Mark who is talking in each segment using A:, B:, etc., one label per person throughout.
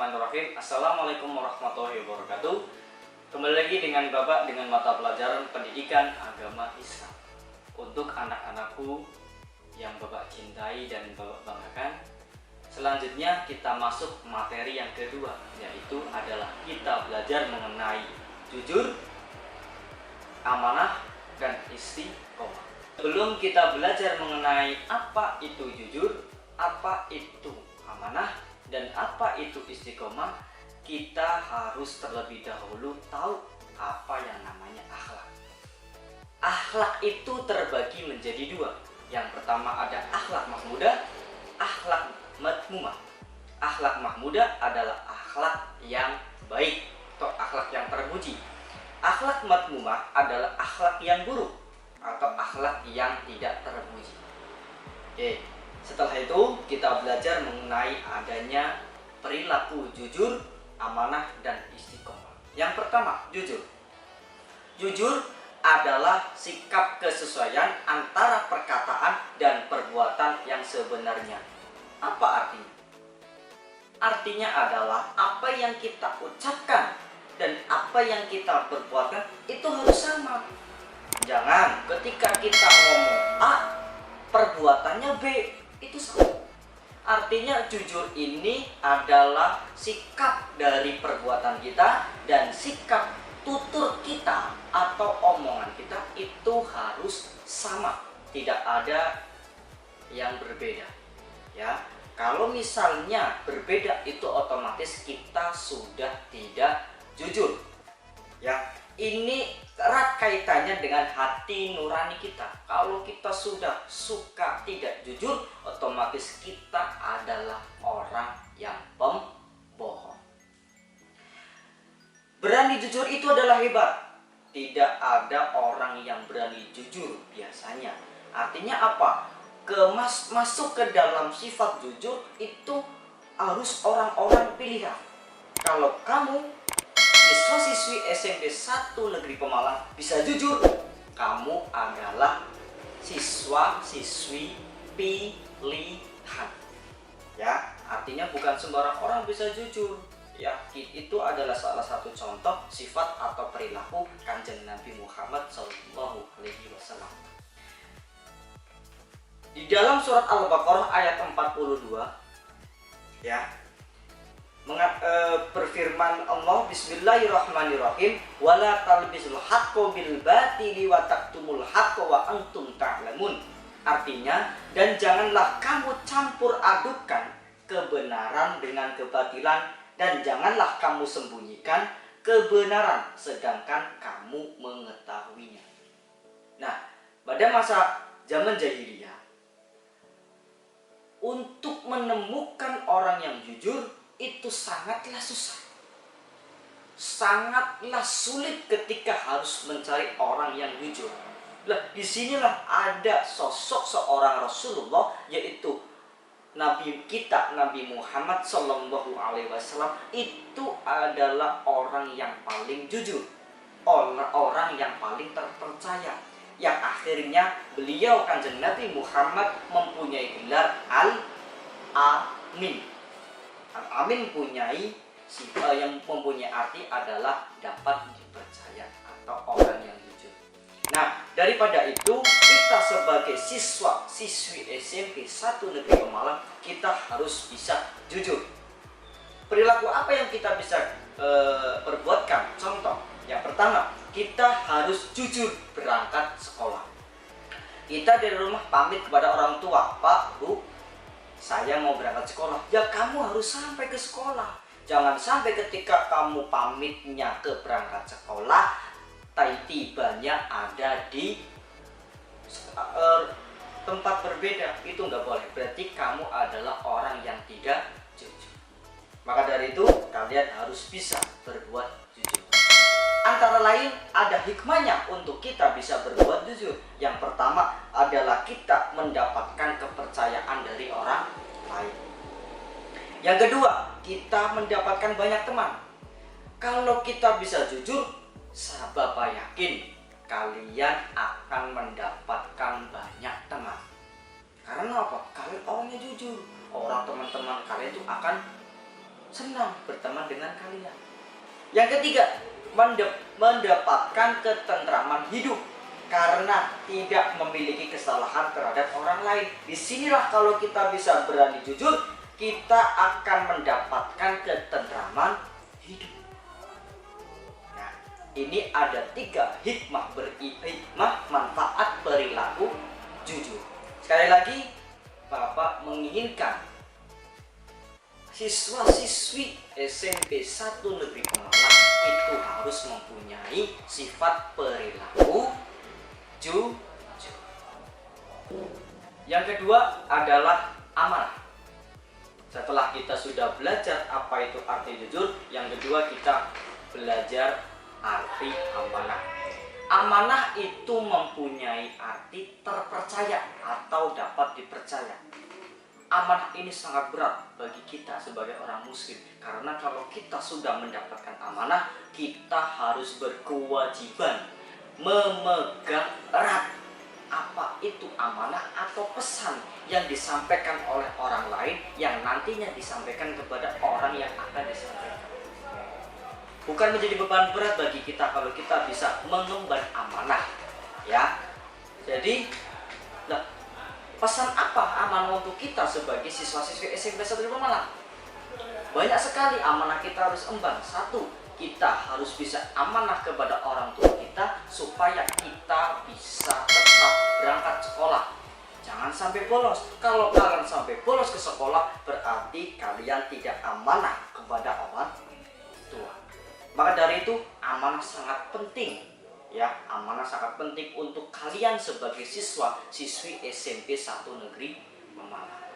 A: Bismillahirrahmanirrahim. Assalamualaikum warahmatullahi wabarakatuh. Kembali lagi dengan Bapak dengan mata pelajaran Pendidikan Agama Islam. Untuk anak-anakku yang Bapak cintai dan Bapak banggakan, selanjutnya kita masuk materi yang kedua, yaitu adalah kita belajar mengenai jujur, amanah, dan istiqomah. Sebelum kita belajar mengenai apa itu jujur, apa itu amanah, dan apa itu istiqomah, kita harus terlebih dahulu tahu apa yang namanya akhlak. Akhlak itu terbagi menjadi dua. Yang pertama ada akhlak mahmudah, akhlak madmumah. Akhlak mahmudah adalah akhlak yang baik atau akhlak yang terpuji. Akhlak madmumah adalah akhlak yang buruk atau akhlak yang tidak terpuji. Oke. Setelah itu kita belajar mengenai adanya perilaku jujur, amanah, dan istiqomah. Yang pertama, jujur. Jujur adalah sikap kesesuaian antara perkataan dan perbuatan yang sebenarnya. Apa artinya? Artinya adalah apa yang kita ucapkan dan apa yang kita perbuatkan itu harus sama. Jangan ketika kita ngomong A, perbuatannya B, itu sama. Artinya jujur ini adalah sikap dari perbuatan kita dan sikap tutur kita atau omongan kita itu harus sama, tidak ada yang berbeda. Ya, kalau misalnya berbeda itu otomatis kita sudah tidak jujur. Ya, ini erat kaitannya dengan hati nurani kita. Kalau kita sudah suka tidak jujur, otomatis kita adalah orang yang pembohong. Berani jujur itu adalah hebat. Tidak ada orang yang berani jujur biasanya. Artinya apa? Masuk ke dalam sifat jujur itu harus orang-orang pilihan. Kalau kamu siswa-siswi SMP 1 Negeri Pemalang bisa jujur, kamu adalah siswa-siswi pilihan. Ya, artinya bukan sembarang orang bisa jujur. Ya, itu adalah salah satu contoh sifat atau perilaku Kanjeng Nabi Muhammad SAW. Di dalam surat Al-Baqarah ayat 42, ya, berfirman Allah, Bismillahirrahmanirrahim, wala talbisul haqqo bil batili wa taktumul haqqo wa antum ta'lamun. Artinya, dan janganlah kamu campur adukan kebenaran dengan kebatilan, dan janganlah kamu sembunyikan kebenaran sedangkan kamu mengetahuinya. Nah, pada masa zaman jahiliyah, untuk menemukan orang yang jujur itu sangatlah susah, sangatlah sulit ketika harus mencari orang yang jujur. Nah, disinilah ada sosok seorang Rasulullah, yaitu Nabi kita Nabi Muhammad SAW. Itu adalah orang yang paling jujur, orang yang paling terpercaya, yang akhirnya beliau Kanjeng Nabi Muhammad mempunyai gelar Al-Amin. Al-Amin yang mempunyai arti adalah dapat dipercaya atau orang yang jujur. Nah, daripada itu kita sebagai siswa-siswi SMP 1 Negeri Pemalang, kita harus bisa jujur. Perilaku apa yang kita bisa perbuatkan? Contoh, yang pertama, kita harus jujur berangkat sekolah. Kita dari rumah pamit kepada orang tua, Pak, Bu, saya mau berangkat sekolah. Ya, kamu harus sampai ke sekolah. Jangan sampai ketika kamu pamitnya ke berangkat sekolah, tibanya ada di tempat berbeda. Itu nggak boleh. Berarti kamu adalah orang yang tidak jujur. Maka dari itu, kalian harus bisa berbuat jujur. Antara lain ada hikmahnya untuk kita bisa berbuat jujur. Yang pertama adalah kita mendapatkan kepercayaan dari orang lain. Yang kedua, kita mendapatkan banyak teman. Kalau kita bisa jujur, Bapak yakin kalian akan mendapatkan banyak teman. Karena apa? Kalian orangnya jujur. Orang teman-teman kalian itu akan senang berteman dengan kalian. Yang ketiga, mendapatkan ketentraman hidup karena tidak memiliki kesalahan terhadap orang lain. Disinilah kalau kita bisa berani jujur, kita akan mendapatkan ketentraman hidup. Nah, ini ada 3 hikmah manfaat perilaku jujur. Sekali lagi, Bapak menginginkan siswa-siswi SMP 1 Negeri Pemalang itu harus mempunyai sifat perilaku jujur. Yang kedua adalah amanah. Setelah kita sudah belajar apa itu arti jujur, yang kedua kita belajar arti amanah. Amanah itu mempunyai arti terpercaya atau dapat dipercaya. Amanah ini sangat berat bagi kita sebagai orang muslim, karena kalau kita sudah mendapatkan amanah, kita harus berkewajiban memegang erat apa itu amanah atau pesan yang disampaikan oleh orang lain yang nantinya disampaikan kepada orang yang akan disampaikan. Bukan menjadi beban berat bagi kita kalau kita bisa mengemban amanah, ya. Jadi, pesan apa amanah untuk kita sebagai siswa-siswi SMP 1 Negeri Pemalang? Banyak sekali amanah kita harus emban. 1, kita harus bisa amanah kepada orang tua kita supaya kita bisa tetap berangkat sekolah. Jangan sampai bolos. Kalau kalian sampai bolos ke sekolah, berarti kalian tidak amanah kepada orang tua. Maka dari itu, amanah sangat penting. Ya, amanah sangat penting untuk kalian sebagai siswa-siswi SMP 1 Negeri Pemalang.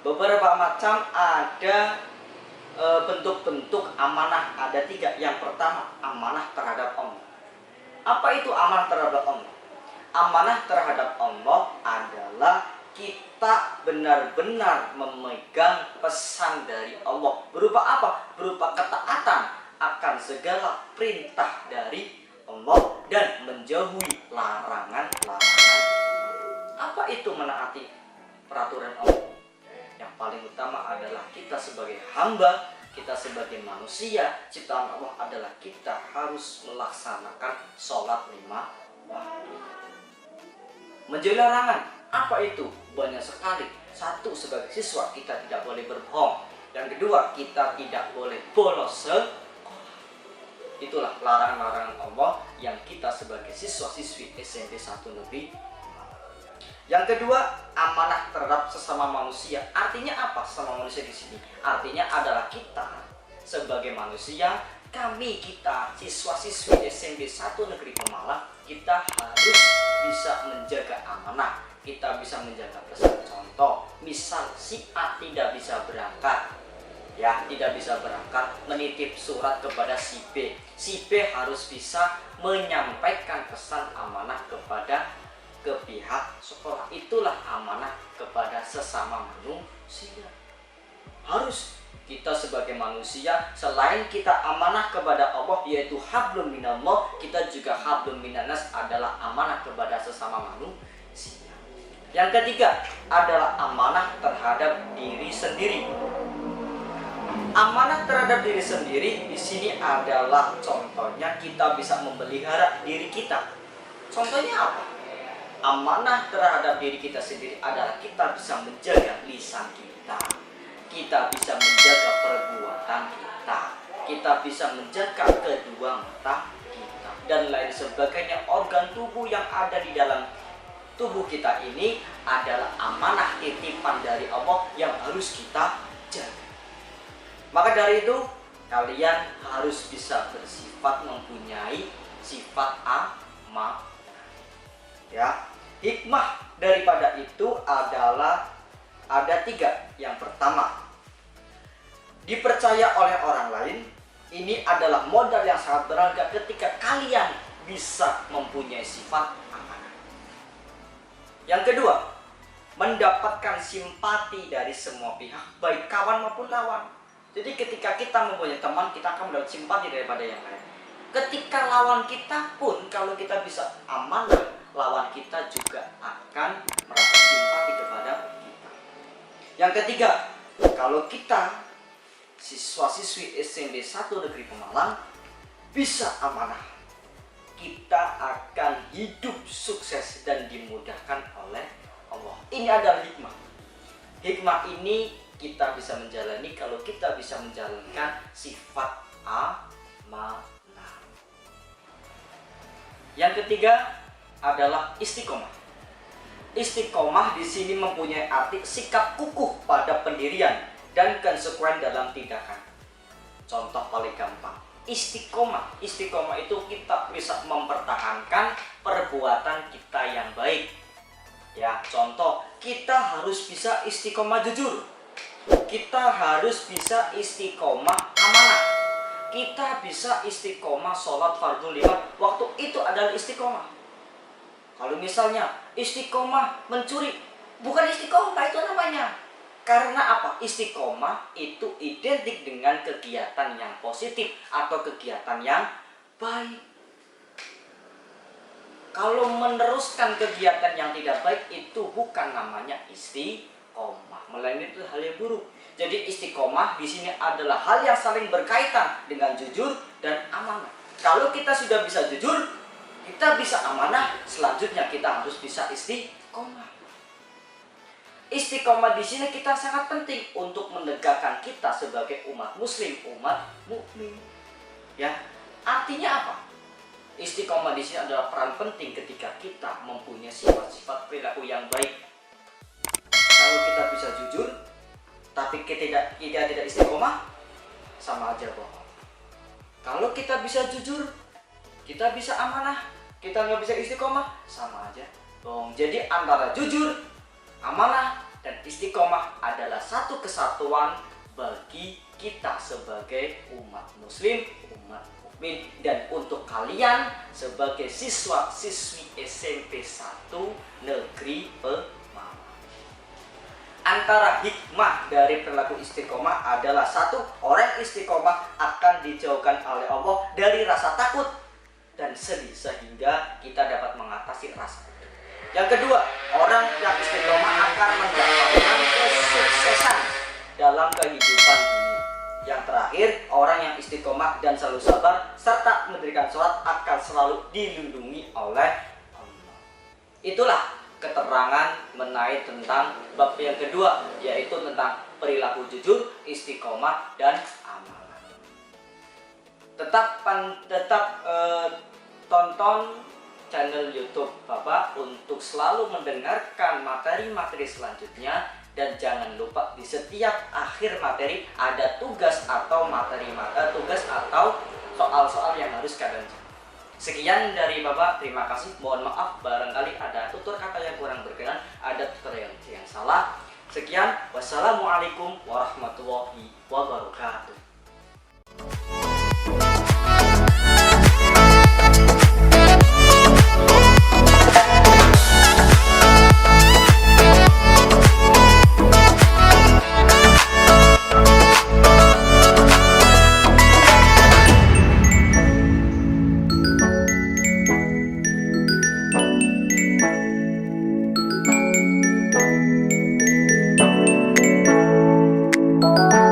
A: Beberapa macam ada bentuk-bentuk amanah, ada 3. Yang pertama, amanah terhadap Allah. Apa itu amanah terhadap Allah? Amanah terhadap Allah adalah kita benar-benar memegang pesan dari Allah. Berupa apa? Berupa ketaatan akan segala perintah dari Allah dan menjauhi larangan-larangan. Apa itu menaati peraturan Allah? Yang paling utama adalah kita sebagai hamba, kita sebagai manusia, ciptaan Allah adalah kita harus melaksanakan sholat 5 waktu. Menjauhi larangan, apa itu? Banyak sekali. 1, sebagai siswa kita tidak boleh berbohong. Yang kedua, kita tidak boleh bolos sekolah. Itulah larangan-larangan Allah yang kita sebagai siswa-siswi SMP 1 Negeri. Yang kedua, amanah terhadap sesama manusia. Artinya apa sesama manusia di sini? Artinya adalah kita sebagai manusia, kita siswa-siswi SMP 1 Negeri Pemalang, kita harus bisa menjaga amanah. Kita bisa menjaga pesan. Contoh, misal si A tidak bisa berangkat, ya, tidak bisa berangkat, menitip surat kepada si B. Si B harus bisa menyampaikan pesan amanah ke pihak sekolah. Itulah amanah kepada sesama manusia. Harus kita sebagai manusia, selain kita amanah kepada Allah yaitu hablum minallah, kita juga hablum minannas, adalah amanah kepada sesama manusia. Yang ketiga adalah amanah terhadap diri sendiri. Amanah terhadap diri sendiri di sini adalah contohnya kita bisa memelihara diri kita. Contohnya apa? Amanah terhadap diri kita sendiri adalah kita bisa menjaga lisan kita. Kita bisa menjaga perbuatan kita. Kita bisa menjaga kedua mata kita dan lain sebagainya. Organ tubuh yang ada di dalam tubuh kita ini adalah amanah titipan dari Allah yang harus kita jaga. Maka dari itu, kalian harus bisa bersifat mempunyai sifat amanah. Ya, hikmah daripada itu adalah ada 3. Yang pertama, dipercaya oleh orang lain. Ini adalah modal yang sangat berharga ketika kalian bisa mempunyai sifat amanah. Yang kedua, mendapatkan simpati dari semua pihak, baik kawan maupun lawan. Jadi ketika kita mempunyai teman, kita akan mendapat simpati daripada yang lain. Ketika lawan kita pun, kalau kita bisa amanah, lawan kita juga akan merasa simpati kepada kita. Yang ketiga, kalau kita siswa-siswi SMP 1 Negeri Pemalang bisa amanah, kita akan hidup sukses dan dimudahkan oleh Allah. Ini adalah hikmah. Hikmah ini kita bisa menjalani kalau kita bisa menjalankan sifat amanah. Yang ketiga adalah istiqomah. Istiqomah di sini mempunyai arti sikap kukuh pada pendirian dan konsekuen dalam tindakan. Contoh paling gampang, istiqomah. Istiqomah itu kita bisa mempertahankan perbuatan kita yang baik. Ya, contoh, kita harus bisa istiqomah jujur. Kita harus bisa istiqomah amanah. Kita bisa istiqomah sholat fardu 5 waktu, itu adalah istiqomah. Kalau misalnya istiqomah mencuri, bukan istiqomah itu namanya. Karena apa? Istiqomah itu identik dengan kegiatan yang positif atau kegiatan yang baik. Kalau meneruskan kegiatan yang tidak baik itu bukan namanya istiqomah, melainkan itu hal yang buruk. Jadi istiqomah di sini adalah hal yang saling berkaitan dengan jujur dan amanah. Kalau kita sudah bisa jujur, kita bisa amanah, selanjutnya kita harus bisa istiqomah. Istiqomah di sini kita sangat penting untuk menegakkan kita sebagai umat muslim, umat mukmin. Ya, artinya apa? Istiqomah di sini adalah peran penting ketika kita mempunyai sifat-sifat perilaku yang baik. Kalau kita bisa jujur, tapi kita tidak istiqomah, sama aja bohong. Kalau kita bisa jujur, kita bisa amanah, kita nggak bisa istiqomah, sama aja bohong. Jadi antara jujur, amanah, dan istiqomah adalah satu kesatuan bagi kita sebagai umat muslim, umat mukmin. Dan untuk kalian sebagai siswa-siswi SMP 1 Negeri Pemalang, antara hikmah dari perilaku istiqomah adalah satu, orang istiqomah akan dijauhkan oleh Allah dari rasa takut dan sedih sehingga kita dapat mengatasi rasa itu. Yang kedua, orang yang istiqomah akan mendapatkan kesuksesan dalam kehidupan dunia. Yang terakhir, orang yang istiqomah dan selalu sabar serta mendirikan sholat akan selalu dilindungi oleh Allah. Itulah keterangan mengenai tentang bab yang kedua, yaitu tentang perilaku jujur, istiqomah, dan amalan. Tetap tonton channel YouTube Bapak untuk selalu mendengarkan materi-materi selanjutnya, dan jangan lupa di setiap akhir materi ada tugas atau tugas atau soal-soal yang harus kalian jawab. Sekian dari Bapak, terima kasih. Mohon maaf barangkali ada tutur kata yang kurang berkenan, ada tutur yang salah. Sekian, wassalamualaikum warahmatullahi wabarakatuh.
B: Thank you.